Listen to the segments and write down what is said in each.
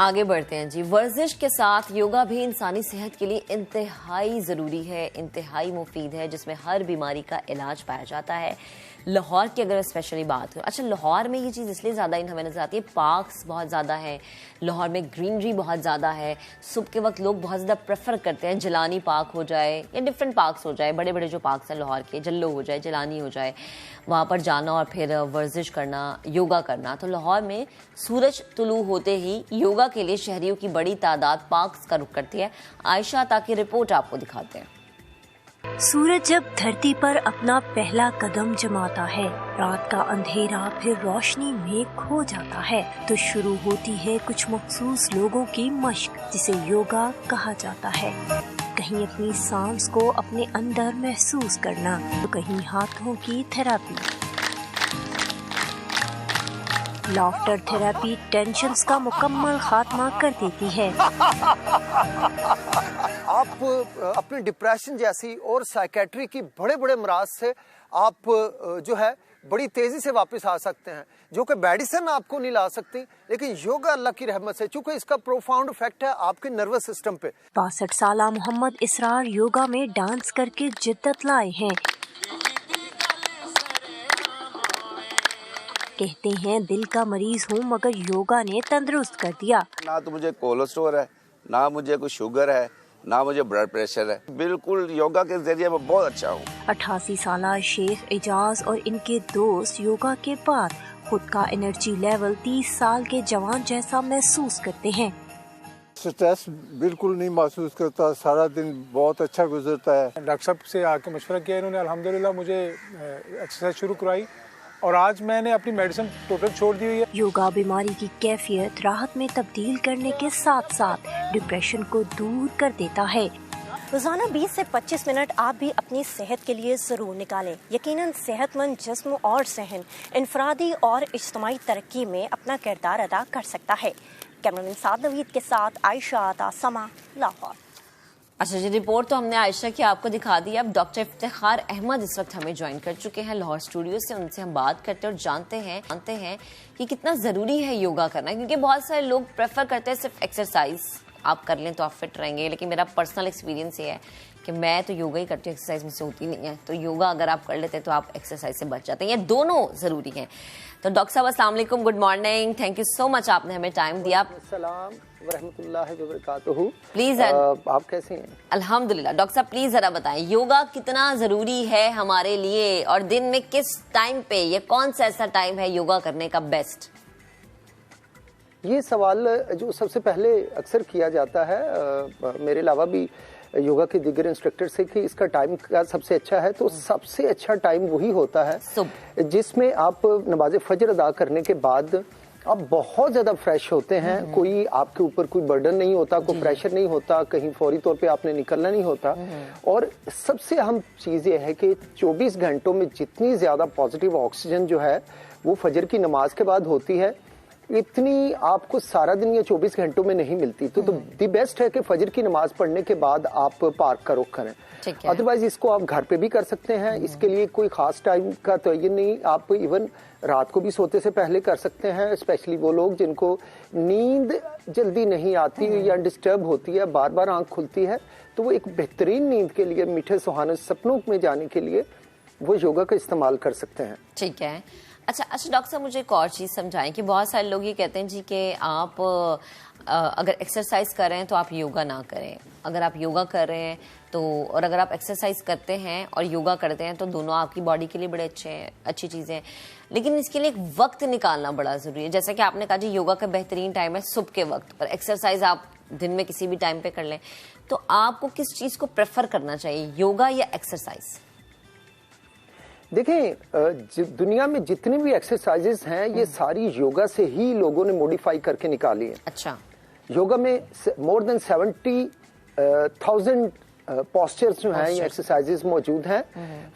आगे बढ़ते हैं जी। वर्जिश के साथ योगा भी इंसानी सेहत के लिए इंतहाई ज़रूरी है, इंतहाई मुफीद है, जिसमें हर बीमारी का इलाज पाया जाता है। लाहौर की अगर स्पेशली बात हो, अच्छा लाहौर में ये चीज़ इसलिए ज़्यादा हमें नजर आती है, पार्क्स बहुत ज़्यादा हैं, लाहौर में ग्रीनरी बहुत ज़्यादा है। सुबह के वक्त लोग बहुत ज़्यादा प्रेफर करते हैं जिलानी पार्क हो जाए या डिफरेंट पार्क्स हो जाए, बड़े बड़े जो पार्क्स हैं लाहौर के, जल्लो हो जाए, जिलानी हो जाए, वहाँ पर जाना और फिर वर्जिश करना, योगा करना। तो लाहौर में सूरज तुलू होते ही योगा के लिए शहरियों की बड़ी तादाद पार्क्स का रुख करती है। आयशा ताकि रिपोर्ट आपको दिखाते हैं। सूरज जब धरती पर अपना पहला कदम जमाता है, रात का अंधेरा फिर रोशनी में खो जाता है, तो शुरू होती है कुछ मखसूस लोगों की मश्क, जिसे योगा कहा जाता है। कहीं अपनी सांस को अपने अंदर महसूस करना, तो कहीं हाथों की थेरेपी। लाफ्टर थेरेपी टेंशन्स का मुकम्मल खात्मा कर देती है। आप अपने डिप्रेशन जैसी और साइकेट्री की बड़े बड़े मराज से आप जो है बड़ी तेजी से वापस आ सकते हैं, जो कि मेडिसिन आपको नहीं ला सकती, लेकिन योगा अल्लाह की रहमत से, चूंकि इसका प्रोफाउंड इफेक्ट है आपके नर्वस सिस्टम पे। 62 साल मोहम्मद इसरार योगा में डांस करके जिद्दत लाए हैं। कहते हैं दिल का मरीज हूँ मगर योगा ने तंदुरुस्त कर दिया। ना तो मुझे कोलेस्ट्रॉल है, ना मुझे कोई शुगर है, ना मुझे ब्लड प्रेशर है। बिल्कुल योगा के जरिए मैं बहुत अच्छा हूँ। 88 साल शेख एजाज और इनके दोस्त योगा के बाद खुद का एनर्जी लेवल 30 साल के जवान जैसा महसूस करते हैं। स्ट्रेस बिल्कुल नहीं महसूस करता, सारा दिन बहुत अच्छा गुजरता है। डॉक्टर साहब से आके मशवरा किया इन्होंने, अल्हम्दुलिल्लाह मुझे एक्सरसाइज शुरू कराई और आज मैंने अपनी मेडिसिन टोटल छोड़ दी हुई है। योगा बीमारी की कैफियत राहत में तब्दील करने के साथ साथ डिप्रेशन को दूर कर देता है। रोजाना 20 से 25 मिनट आप भी अपनी सेहत के लिए जरूर निकालें। यकीनन सेहतमंद जिस्म और सहन इनफरादी और इज्तिमाई तरक्की में अपना किरदार अदा कर सकता है। कैमरामैन साद नवीद के साथ आयशा आता, समा, लाहौर। अच्छा जी, रिपोर्ट तो हमने आयशा की आपको दिखा दी। अब डॉक्टर इफ्तिखार अहमद इस वक्त हमें ज्वाइन कर चुके हैं लाहौर स्टूडियो से। उनसे हम बात करते हैं और जानते हैं कि कितना ज़रूरी है योगा करना, क्योंकि बहुत सारे लोग प्रेफर करते हैं सिर्फ एक्सरसाइज आप कर लें तो आप फिट रहेंगे, लेकिन मेरा पर्सनल एक्सपीरियंस ये है कि मैं तो योगा ही करती हूँ, एक्सरसाइज मुझसे होती नहीं है। तो योगा अगर आप कर लेते हैं तो आप एक्सरसाइज से बच जाते हैं, ये दोनों ज़रूरी हैं। तो डॉक्टर साहब अस्सलाम वालेकुम, good morning, thank you so much, आपने हमें टाइम दिया। सलाम वरहमतुल्लाहि वबरकातुहू। प्लीज आप कैसे हैं? अल्हम्दुलिल्लाह। डॉक्टर साहब प्लीज जरा बताएं योगा कितना जरूरी है हमारे लिए, और दिन में किस टाइम पे, ये कौन सा ऐसा टाइम है योगा करने का बेस्ट? ये सवाल जो सबसे पहले अक्सर किया जाता है मेरे अलावा भी योगा के दीगर इंस्ट्रक्टर से, कि इसका टाइम का सबसे अच्छा है, तो सबसे अच्छा टाइम वही होता है जिसमें आप नमाज फजर अदा करने के बाद आप बहुत ज्यादा फ्रेश होते हैं, कोई आपके ऊपर कोई बर्डन नहीं होता, कोई प्रेशर नहीं होता, कहीं फौरी तौर पे आपने निकलना नहीं होता। और सबसे अहम चीज ये है कि 24 घंटों में जितनी ज्यादा पॉजिटिव ऑक्सीजन जो है वो फजर की नमाज के बाद होती है, इतनी आपको सारा दिन या 24 घंटों में नहीं मिलती। तो दी बेस्ट है कि फजर की नमाज पढ़ने के बाद आप पार्क का रुख करें। अदरवाइज इसको आप घर पे भी कर सकते हैं, इसके लिए कोई खास टाइम का तयन नहीं। आप इवन रात को भी सोते से पहले कर सकते हैं, स्पेशली वो लोग जिनको नींद जल्दी नहीं आती या डिस्टर्ब होती है, बार बार आंख खुलती है, तो वो एक बेहतरीन नींद के लिए, मीठे सुहाने सपनों में जाने के लिए वो योगा का इस्तेमाल कर सकते हैं। ठीक है। अच्छा डॉक्टर साहब मुझे एक और चीज़ समझाएं कि बहुत सारे लोग ये कहते हैं जी कि आप अगर एक्सरसाइज कर रहे हैं तो आप योगा ना करें, अगर आप योगा कर रहे हैं तो, और अगर आप एक्सरसाइज करते हैं और योगा करते हैं तो दोनों आपकी बॉडी के लिए बड़े अच्छी चीज़ें हैं, लेकिन इसके लिए एक वक्त निकालना बड़ा ज़रूरी है। जैसा कि आपने कहा जी योगा का बेहतरीन टाइम है सुबह के वक्त, और एक्सरसाइज आप दिन में किसी भी टाइम पे कर लें, तो आपको किस चीज़ को प्रेफर करना चाहिए, योगा या एक्सरसाइज? देखें, दुनिया में जितनी भी एक्सरसाइजेस हैं ये सारी योगा से ही लोगों ने मॉडिफाई करके निकाली है। अच्छा। योगा में मोर देन 70,000 पोस्चर्स जो हैं, ये एक्सरसाइजेस मौजूद हैं।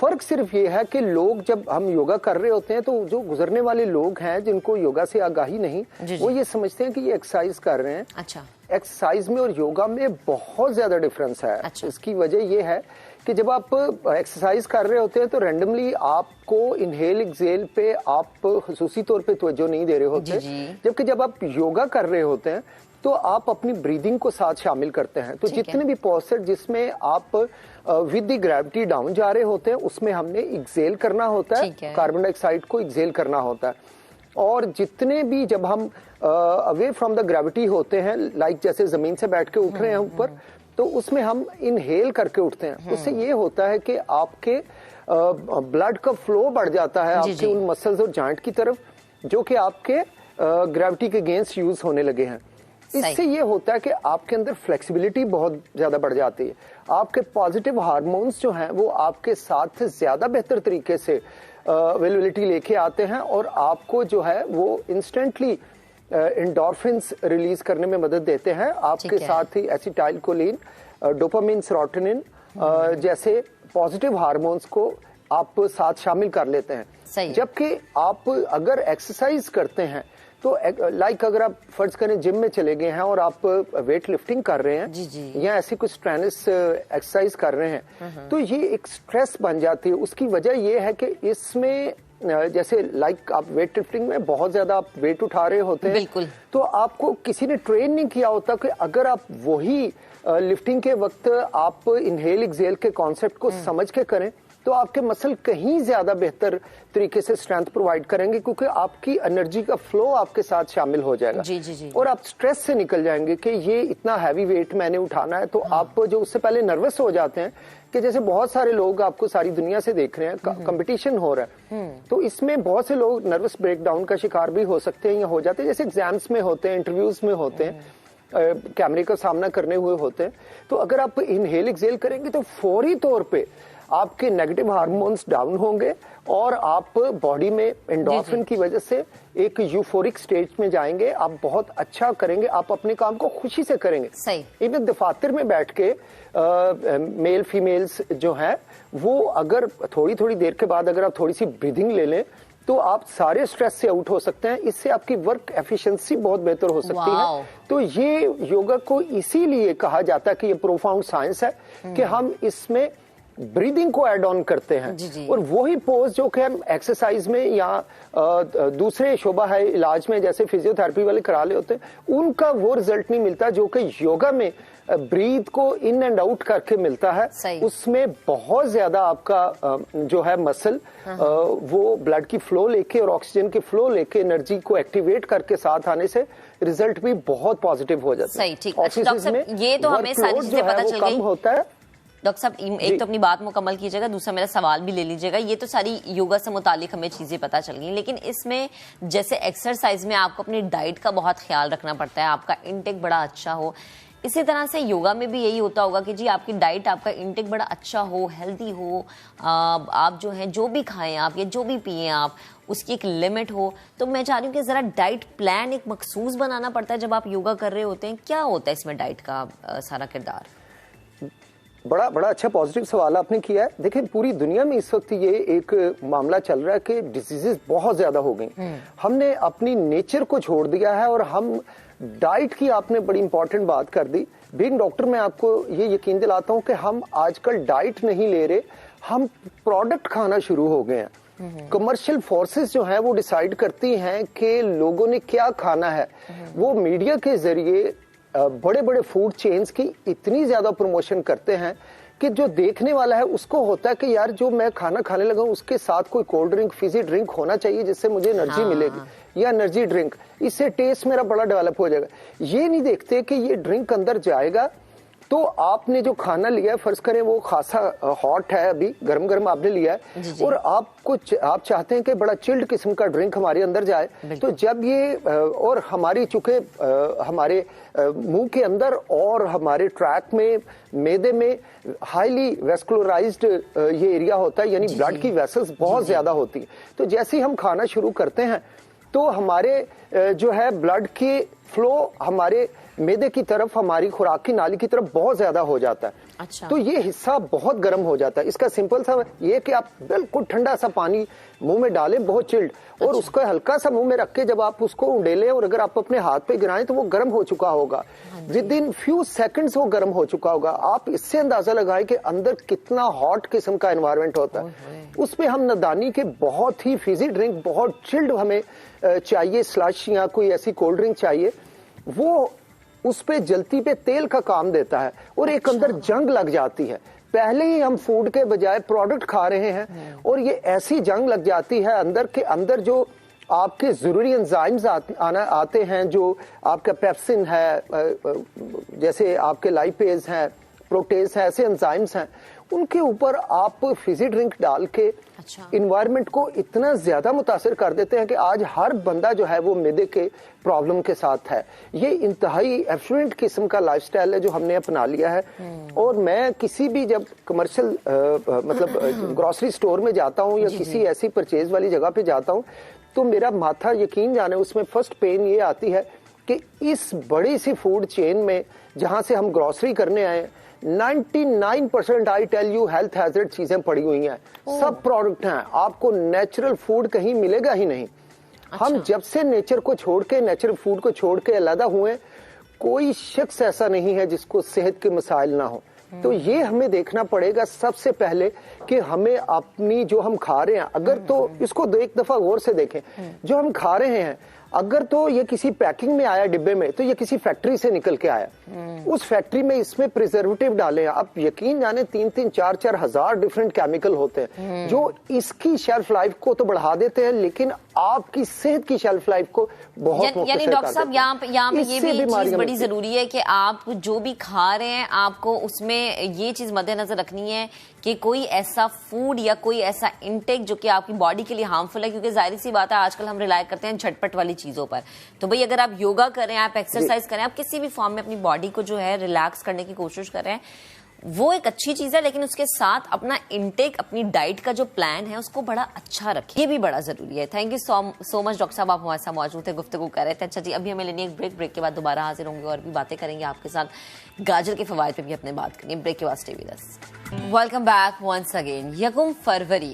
फर्क सिर्फ ये है कि लोग जब हम योगा कर रहे होते हैं तो जो गुजरने वाले लोग हैं जिनको योगा से आगाही नहीं, वो ये समझते हैं कि ये एक्सरसाइज कर रहे हैं। अच्छा। एक्सरसाइज में और योगा में बहुत ज्यादा डिफरेंस है। अच्छा। इसकी वजह ये है कि जब आप एक्सरसाइज कर रहे होते हैं तो रैंडमली आपको इनहेल एक्सेल पे आप खुसूसी तौर पे तवज्जो नहीं दे रहे होते, जबकि जब आप योगा कर रहे होते हैं तो आप अपनी ब्रीदिंग को साथ शामिल करते हैं। तो जितने भी पोस्चर जिसमें आप विद द ग्रेविटी डाउन जा रहे होते हैं उसमें हमने एक्सेल करना होता है, कार्बन डाइऑक्साइड को एक्सेल करना होता है। और जितने भी जब हम अवे फ्रॉम द ग्रेविटी होते हैं, लाइक जैसे जमीन से बैठ के उठ रहे हैं ऊपर, तो उसमें हम इनहेल करके उठते हैं। उससे ये होता है कि आपके ब्लड का फ्लो बढ़ जाता है आपके उन मसल्स और जॉइंट की तरफ जो कि आपके ग्रेविटी के अगेंस्ट यूज होने लगे हैं। इससे ये होता है कि आपके अंदर फ्लेक्सिबिलिटी बहुत ज्यादा बढ़ जाती है, आपके पॉजिटिव हार्मोन्स जो हैं वो आपके साथ ज्यादा बेहतर तरीके से अवेलेबिलिटी लेके आते हैं और आपको जो है वो इंस्टेंटली एंडोर्फिन्स रिलीज करने में मदद देते हैं। आपके साथ ही एसिटाइलकोलिन, डोपामिन, सेरोटोनिन जैसे पॉजिटिव हार्मोन्स को आप साथ शामिल कर लेते हैं। जबकि आप अगर एक्सरसाइज करते हैं तो लाइक अगर आप फर्ज करें जिम में चले गए हैं और आप वेट लिफ्टिंग कर रहे हैं या ऐसी कुछ स्ट्रेनस एक्सरसाइज कर रहे हैं तो ये एक स्ट्रेस बन जाती है। उसकी वजह ये है कि इसमें जैसे लाइक आप वेट लिफ्टिंग में बहुत ज्यादा आप वेट उठा रहे होते हैं, तो आपको किसी ने ट्रेन नहीं किया होता कि अगर आप वही लिफ्टिंग के वक्त आप इनहेल एक्सेल के कॉन्सेप्ट को समझ के करें तो आपके मसल कहीं ज्यादा बेहतर तरीके से स्ट्रेंथ प्रोवाइड करेंगे, क्योंकि आपकी एनर्जी का फ्लो आपके साथ शामिल हो जाएगा। और आप स्ट्रेस से निकल जाएंगे कि ये इतना हैवी वेट मैंने उठाना है। तो आप जो उससे पहले नर्वस हो जाते हैं कि जैसे बहुत सारे लोग आपको सारी दुनिया से देख रहे हैं, कंपटीशन हो रहा है, तो इसमें बहुत से लोग नर्वस ब्रेकडाउन का शिकार भी हो सकते हैं या हो जाते हैं, जैसे एग्जाम्स में होते हैं, इंटरव्यूज में होते हैं, कैमरे का सामना करने हुए होते हैं। तो अगर आप इनहेल एक्सेल करेंगे तो फौरी तौर पे आपके नेगेटिव हार्मोन्स डाउन होंगे और आप बॉडी में एंडोर्फिन की वजह से एक यूफोरिक स्टेज में जाएंगे। आप बहुत अच्छा करेंगे, आप अपने काम को खुशी से करेंगे। इवन दफातर में बैठ के मेल फीमेल्स जो हैं वो अगर थोड़ी थोड़ी देर के बाद अगर आप थोड़ी सी ब्रीदिंग ले लें तो आप सारे स्ट्रेस से आउट हो सकते हैं। इससे आपकी वर्क एफिशिएंसी बहुत बेहतर हो सकती है। तो ये योगा को इसीलिए कहा जाता है कि ये प्रोफाउंड साइंस है कि हम इसमें ब्रीदिंग को ऐड ऑन करते हैं। और वही पोज जो कि हम एक्सरसाइज में या दूसरे शोबा है इलाज में जैसे फिजियोथेरेपी वाले करा ले होते हैं, उनका वो रिजल्ट नहीं मिलता जो कि योगा में ब्रीथ को इन एंड आउट करके मिलता है। उसमें बहुत ज्यादा आपका जो है मसल वो ब्लड की फ्लो लेके और ऑक्सीजन की फ्लो लेके एनर्जी को एक्टिवेट करके साथ आने से रिजल्ट भी बहुत पॉजिटिव हो जाता है। ऑफिस में ये तो हमें सारी चीजें पता चल गई। कम होता है। डॉक्टर साहब एक तो अपनी बात मुकम्मल कीजिएगा, दूसरा मेरा सवाल भी ले लीजिएगा। ये तो सारी योगा से मुतालिक हमें चीजें पता चल गई, लेकिन इसमें जैसे एक्सरसाइज में आपको अपनी डाइट का बहुत ख्याल रखना पड़ता है, आपका इंटेक बड़ा अच्छा हो। इसी तरह से योगा में भी यही होता होगा कि जी आपकी डाइट, आपका इंटेक बड़ा अच्छा हो, हेल्दी हो, आप जो है जो भी खाएं आप या जो भी पिए आप उसकी एक लिमिट हो। तो मैं चाह रही हूँ कि जरा डाइट प्लान एक मखसूस बनाना पड़ता है जब आप योगा कर रहे होते हैं। क्या होता है इसमें डाइट का सारा किरदार? बड़ा अच्छा पॉजिटिव सवाल आपने किया है। देखिए पूरी दुनिया में इस वक्त ये एक मामला चल रहा है कि डिजीजेस बहुत ज्यादा हो गई। हमने अपनी नेचर को छोड़ दिया है और हम डाइट की, आपने बड़ी इंपॉर्टेंट बात कर दी। बीइंग डॉक्टर मैं आपको ये यकीन दिलाता हूं कि हम आजकल डाइट नहीं ले रहे, हम प्रोडक्ट खाना शुरू हो गए हैं। कमर्शियल फोर्सेस जो है वो डिसाइड करती हैं कि लोगों ने क्या खाना है। वो मीडिया के जरिए बड़े बड़े फूड चेन्स की इतनी ज्यादा प्रमोशन करते हैं कि जो देखने वाला है उसको होता है कि यार जो मैं खाना खाने लगा उसके साथ कोई कोल्ड ड्रिंक, फिजी ड्रिंक होना चाहिए जिससे मुझे एनर्जी मिलेगी, या एनर्जी ड्रिंक, इससे टेस्ट मेरा बड़ा डेवलप हो जाएगा। ये नहीं देखते कि ये ड्रिंक अंदर जाएगा तो आपने जो खाना लिया है, फर्ज करें वो खासा हॉट है, अभी गर्म गर्म आपने लिया है और आप चाहते हैं कि बड़ा चिल्ड किस्म का ड्रिंक हमारे अंदर जाए, तो जब ये और हमारी चूंकि हमारे मुंह के अंदर और हमारे ट्रैक में, मैदे में हाईली वेस्कुलराइज्ड ये एरिया होता है, यानी ब्लड की वेसल्स बहुत ज्यादा होती है। तो जैसे ही हम खाना शुरू करते हैं तो हमारे जो है ब्लड के फ्लो हमारे मैदे की तरफ, हमारी खुराक की नाली की तरफ बहुत ज्यादा हो जाता है। अच्छा। तो ये हिस्सा बहुत गर्म हो जाता है। इसका सिंपल सा ये कि आप बिल्कुल ठंडा सा पानी मुंह में डालें, बहुत चिल्ड, और उसको हल्का सा मुंह में रख के जब आप उसको उंडेलें और अगर आप अपने हाथ पे गिराएं तो वो गर्म हो चुका होगा। विद इन फ्यू सेकंड्स वो गर्म हो चुका होगा। आप इससे अंदाजा लगाएं कि अंदर कितना हॉट किस्म का एनवायरनमेंट होता है। उसमें हम नादानी के बहुत ही फिजी ड्रिंक, बहुत चिल्ड हमें चाहिए, स्लश या कोई ऐसी कोल्ड ड्रिंक चाहिए, वो उस पे जलती पे तेल का काम देता है और एक अंदर जंग लग जाती है। पहले ही हम फूड के बजाय प्रोडक्ट खा रहे हैं और ये ऐसी जंग लग जाती है अंदर के अंदर, जो आपके जरूरी एंजाइम्स आते हैं, जो आपका पेप्सिन है, जैसे आपके लाइपेज हैं, प्रोटेज है, ऐसे एंजाइम्स हैं, उनके ऊपर आप फिजी ड्रिंक डाल के इन्वायरमेंट को इतना ज्यादा मुतासिर कर देते हैं कि आज हर बंदा जो है वो मैदे के प्रॉब्लम के साथ है। ये इंतहाई एफिशिएंट किस्म का लाइफस्टाइल है जो हमने अपना लिया है। और मैं किसी भी जब कमर्शियल मतलब ग्रोसरी स्टोर में जाता हूँ या किसी ऐसी परचेज वाली जगह पे जाता हूँ तो मेरा माथा यकीन जाने उसमें फर्स्ट पेन ये आती है कि इस बड़ी सी फूड चेन में जहां से हम ग्रोसरी करने आए 99% I tell you health hazard चीजें पड़ी हुई हैं। सब प्रोडक्ट हैं, आपको नेचुरल फूड कहीं मिलेगा ही नहीं। हम जब से नेचर को छोड़ के, नेचुरल फूड को छोड़ के अलग हुए, कोई शख्स ऐसा नहीं है जिसको सेहत के मसाइल ना हो। तो ये हमें देखना पड़ेगा सबसे पहले कि हमें अपनी जो हम खा रहे हैं, अगर तो इसको एक दफा गौर से देखें, जो हम खा रहे हैं अगर तो ये किसी पैकिंग में आया डिब्बे में तो ये किसी फैक्ट्री से निकल के आया। उस फैक्ट्री में इसमें प्रिजर्वेटिव डाले हैं, आप यकीन जाने 3-4 हजार डिफरेंट केमिकल होते हैं जो इसकी शेल्फ लाइफ को तो बढ़ा देते हैं लेकिन आपकी सेहत की शेल्फ लाइफ को बहुत यानी डॉक्टर साहब यहाँ पे ये भी चीज बड़ी जरूरी है कि आप जो भी खा रहे हैं आपको उसमें ये चीज मद्देनजर रखनी है कि कोई ऐसा फूड या कोई ऐसा इंटेक जो कि आपकी बॉडी के लिए हार्मफुल है, क्योंकि जाहिर सी बात है आजकल हम रिलाय करते हैं झटपट वाली चीजों पर। तो भाई अगर आप योगा करें, आप एक्सरसाइज करें, आप किसी भी फॉर्म में अपनी बॉडी को जो है रिलैक्स करने की कोशिश कर रहे हैं, वो एक अच्छी चीज है, लेकिन उसके साथ अपना इंटेक, अपनी डाइट का जो प्लान है उसको बड़ा अच्छा रखें, ये भी बड़ा जरूरी है। Thank you so much doctor साहब, आप हमारे साथ मौजूद थे, गुफ्तगू कर रहे थे। अच्छा जी, अभी हमें लेनी एक ब्रेक के बाद दोबारा हाजिर होंगे और भी बातें करेंगे आपके साथ। गाजर के फवायद पे भी अपने बात करेंगे। ब्रेक के बाद stay with us. Welcome back once again. 1 February